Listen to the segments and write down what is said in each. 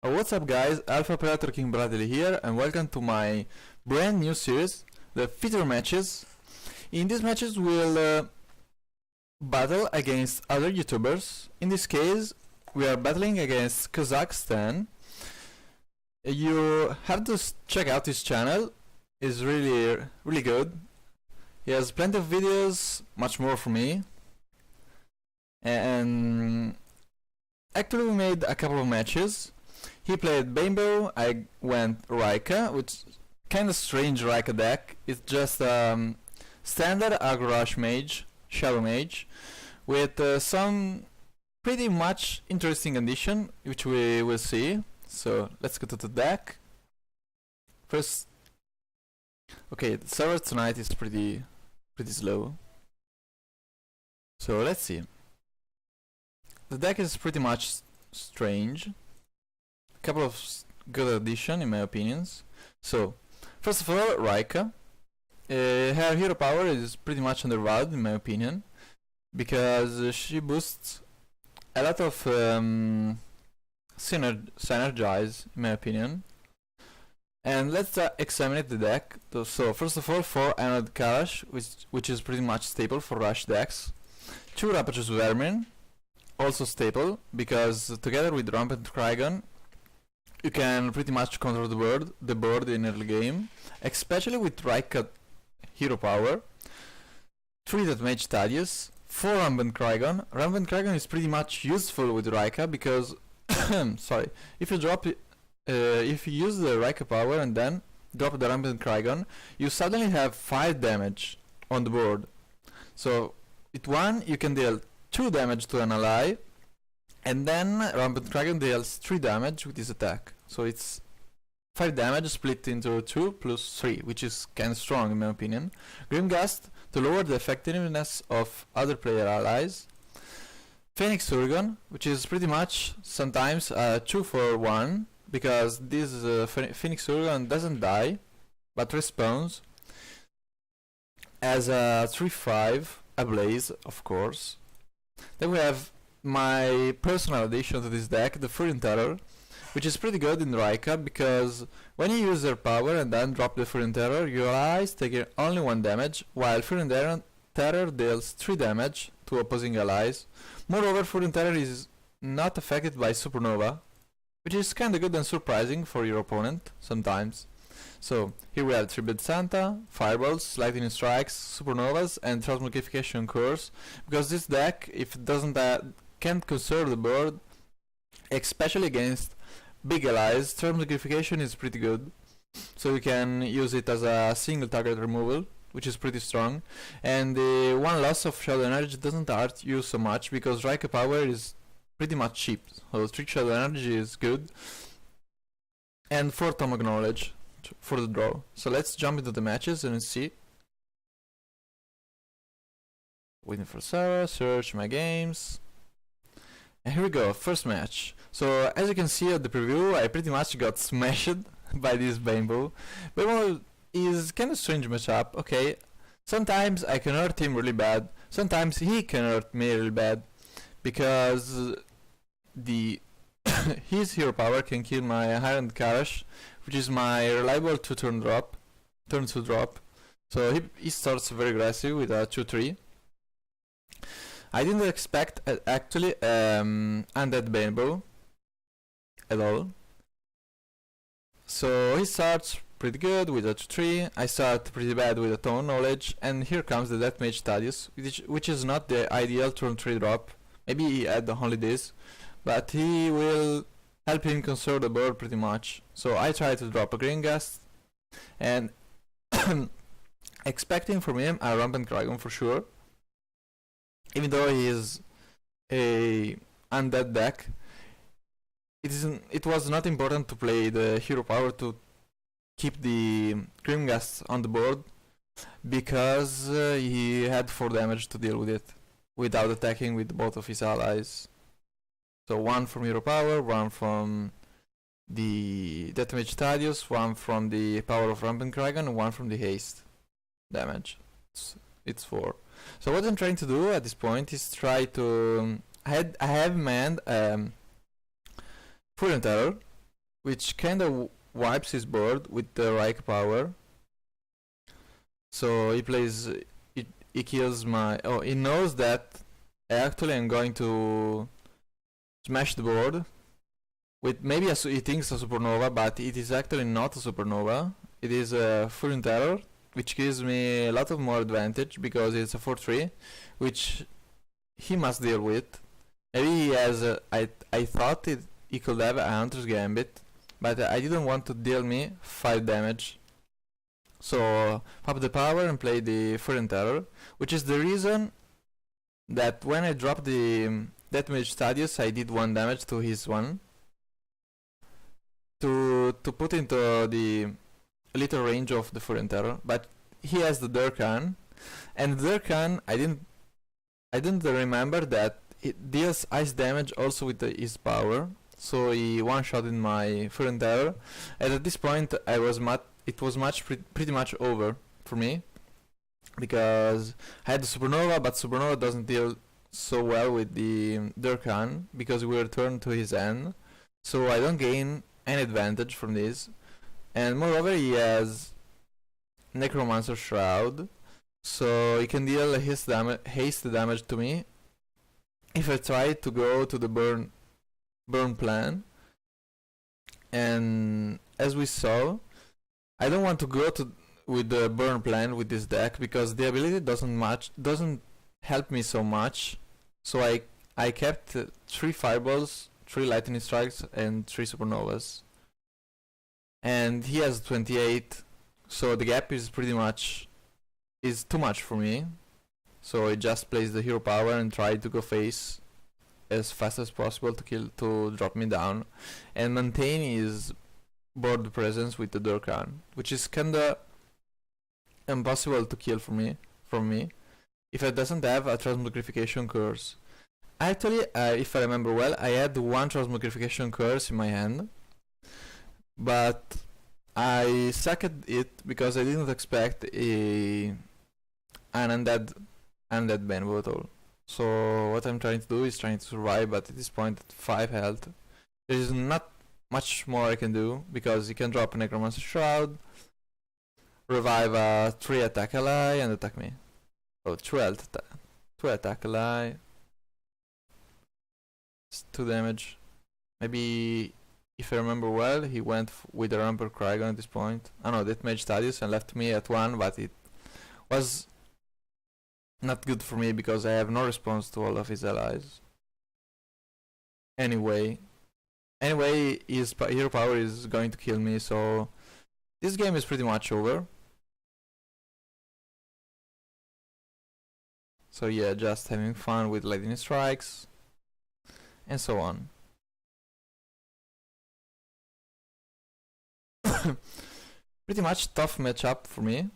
What's up guys, Alpha Predator King Bradley here and welcome to my brand new series, the feature matches. In these matches we'll battle against other YouTubers. In this case we are battling against Kazakhstan. You have to check out his channel, it's really good. He has plenty of videos, much more for me. And actually we made a couple of matches. He played Bimbo, I went Rika, which kinda strange Rika deck. It's just standard aggro rush mage, shadow mage, with some pretty much interesting addition, which we will see. So let's go to the deck. First, okay, the server tonight is pretty slow. So let's see. The deck is pretty much strange. Couple of good addition in my opinions. So first of all, Rika. Her hero power is pretty much undervalued in my opinion, because she boosts a lot of synergize in my opinion. And let's examine the deck. So first of all, 4 Anod Kalash, which is pretty much staple for rush decks. 2 Rapacious Vermin, also staple, because together with Rampant Krygon you can pretty much control the board in early game, especially with Rika hero power. 3 Deathmage Thaddeus, 4 Rampant Krygon. Rampant Krygon is pretty much useful with Rika because sorry, if you use the Rika power and then drop the Rampant Krygon, you suddenly have 5 damage on the board. So with 1 you can deal 2 damage to an ally, and then Rampant Krygon deals 3 damage with his attack. So it's 5 damage split into 2 plus 3, which is kinda strong in my opinion. Grimgast to lower the effectiveness of other player allies. Phoenix Surgon, which is pretty much sometimes a 2 for 1, because this Phoenix Surgon doesn't die, but respawns as a 3-5 ablaze, of course. Then we have my personal addition to this deck, the Furion Terror, which is pretty good in Rika, because when you use their power and then drop the Furion Terror, your allies take only 1 damage, while Furion Terror deals 3 damage to opposing allies. Moreover, Furion Terror is not affected by Supernova, which is kinda good and surprising for your opponent sometimes. So here we have 3-Bit Santa, Fireballs, Lightning Strikes, Supernovas, and Transmogrification Curse, because this deck, if it can't conserve the board, especially against big allies, Transmogrification is pretty good. So you can use it as a single target removal, which is pretty strong. And the 1 loss of Shadow Energy doesn't hurt you so much, because Rika power is pretty much cheap. So 3 Shadow Energy is good. And 4 Tome of Knowledge for the draw. So let's jump into the matches and see. Waiting for Sarah, search my games. And here we go, first match. So as you can see at the preview, I pretty much got smashed by this Bimbo. Bimbo is kinda strange matchup, okay. Sometimes I can hurt him really bad, sometimes he can hurt me really bad, because his hero power can kill my Iron Karash, which is my reliable 2-turn drop, turn 2 drop. So he starts very aggressive with a 2-3. I didn't expect actually Undead Bimbo at all. So he starts pretty good with a 2-3, I start pretty bad with a Tome of Knowledge, and here comes the Deathmage Thaddeus, which is not the ideal turn 3 drop. Maybe he had only this, but he will help him conserve the board pretty much. So I try to drop a Gringast, and expecting from him a Rampant Krygon for sure. Even though he is a undead deck, it was not important to play the hero power to keep the Grimgast on the board, because he had 4 damage to deal with it without attacking with both of his allies. So 1 from hero power, 1 from the Deathmage Thaddeus, 1 from the power of Rampant Krygon, and 1 from the haste damage. It's 4. So what I'm trying to do at this point is try to I have manned Furion Terror, which kinda wipes his board with the Reich power. So he plays, he kills my, oh, he knows that I actually am going to smash the board with maybe he thinks a supernova, but it is actually not a supernova. It is a Furion Terror, which gives me a lot of more advantage because it's a 4-3, which he must deal with. Maybe he has I thought he could have a Hunter's Gambit, but I didn't want to deal me 5 damage. So pop the power and play the Furion Terror, which is the reason that when I dropped the Death Mage Stadius I did 1 damage to his one. To put into the little range of the Furion Terror, but he has the Durkan, and the Durkan I didn't remember that it deals ice damage also with his power, so he one-shotted my Furion Terror, and at this point it was pretty much over for me, because I had the Supernova, but Supernova doesn't deal so well with the Durkan, because we return to his end, so I don't gain any advantage from this. And moreover, he has Necromancer Shroud, so he can deal haste damage to me if I try to go to the burn plan. And as we saw, I don't want to go with the burn plan with this deck because the ability doesn't help me so much. So I kept 3 fireballs, 3 lightning strikes, and 3 supernovas. And he has 28, so the gap is too much for me. So I just plays the hero power and try to go face as fast as possible to drop me down and maintain his board presence with the Durkan, which is kinda impossible to kill from me if it doesn't have a Transmogrification Curse. Actually, if I remember well, I had 1 Transmogrification Curse in my hand, but I sucked it because I didn't expect an undead Bane Bottle. So what I'm trying to do is trying to survive, but at this point at 5 health there is not much more I can do because he can drop a Necromancer Shroud, revive a 3 attack ally and attack me. Oh, 2 attack ally. It's 2 damage. Maybe if I remember well, he went with a Ramper Kragon at this point. Oh no, that Mage Stadius and left me at 1, but it was not good for me because I have no response to all of his allies. Anyway, his hero power is going to kill me, so this game is pretty much over. So yeah, just having fun with lightning strikes and so on. Pretty much tough matchup for me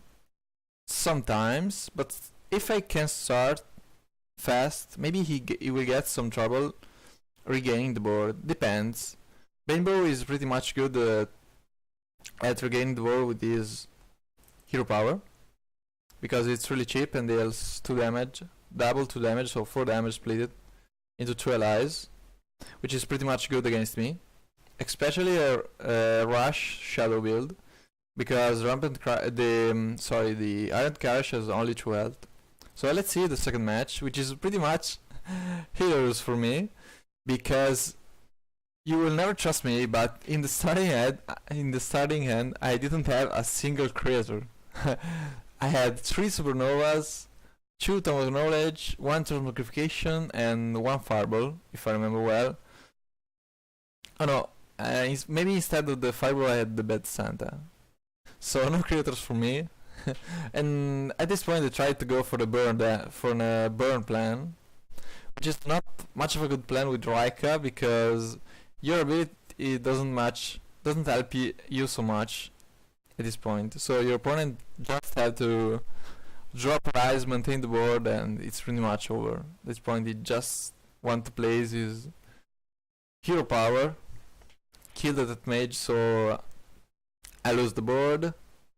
sometimes, but if I can start fast, maybe he will get some trouble regaining the board. Depends. Rainbow is pretty much good at regaining the board with his hero power because it's really cheap and deals 2 damage, double 2 damage, so 4 damage split into 2 allies, which is pretty much good against me, especially a Rush Shadow build because the Iron Crash has only 2 health. So let's see the second match, which is pretty much heroes for me because you will never trust me, but in the starting hand I didn't have a single creator. I had 3 supernovas, 2 Tome of Knowledge, 1 Transmogrification, and 1 Fireball, if I remember well. Oh no, maybe instead of the Fireball I had the Bad Santa. So no creators for me. And at this point I tried to go for the burn plan, which is not much of a good plan with Raika because your ability doesn't help you so much at this point. So your opponent just had to drop rise, maintain the board, and it's pretty much over. At this point he just want to place his hero power, kill that mage, so I lose the board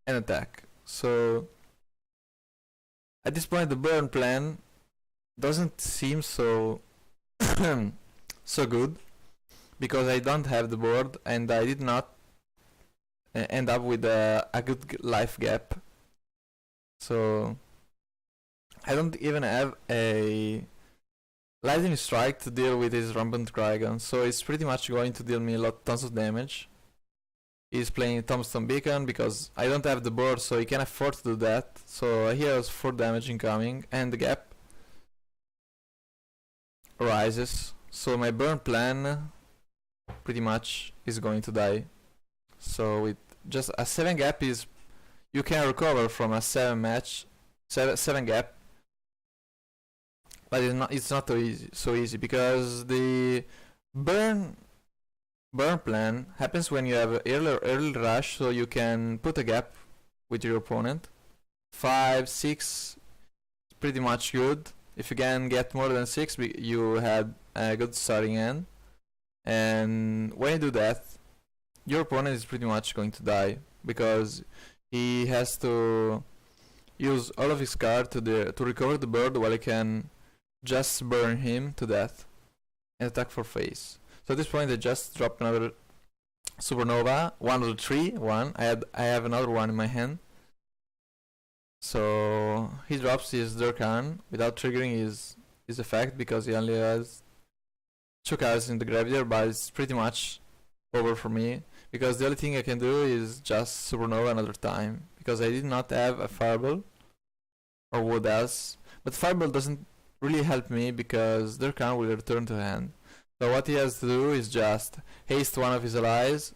and attack. So at this point the burn plan doesn't seem so so good because I don't have the board and I did not end up with a good life gap. So I don't even have a lightning strike to deal with his rampant dragon, so it's pretty much going to deal me tons of damage. He's playing Tombstone Beacon because I don't have the board, so he can afford to do that. So he has 4 damage incoming, and the gap rises. So my burn plan pretty much is going to die. So with just a 7 gap is, you can recover from a 7 gap, but it's not so easy because the burn plan happens when you have early rush, so you can put a gap with your opponent. 5, 6, pretty much good. If you can get more than 6, you had a good starting end. And when you do that, your opponent is pretty much going to die because he has to use all of his card to recover the bird, while he can just burn him to death and attack for face. So at this point I just dropped another supernova, 1 of the 3, 1. I have another one in my hand. So he drops his Durkan without triggering his effect because he only has 2 cards in the graveyard, but it's pretty much over for me because the only thing I can do is just supernova another time because I did not have a fireball or what else. But fireball doesn't really help me because Durkan will return to hand. So what he has to do is just haste one of his allies,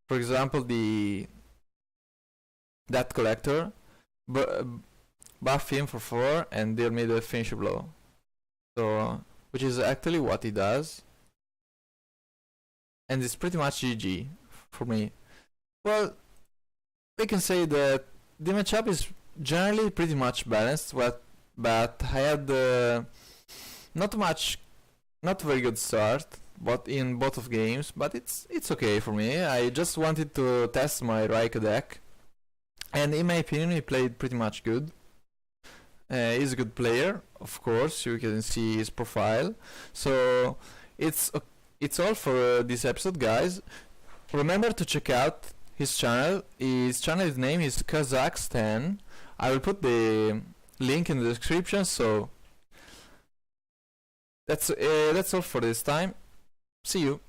for example that collector, buff him for 4 and deal me the finish blow. So, which is actually what he does. And it's pretty much GG for me. Well, we can say that the matchup is generally pretty much balanced, but I had not very good start, but in both of games, but it's okay for me. I just wanted to test my Raika deck, and in my opinion he played pretty much good. He's a good player, of course, you can see his profile. So it's all for this episode, guys. Remember to check out his channel. His channel name is qazzaq. I will put the link in the description. So that's all for this time. See you.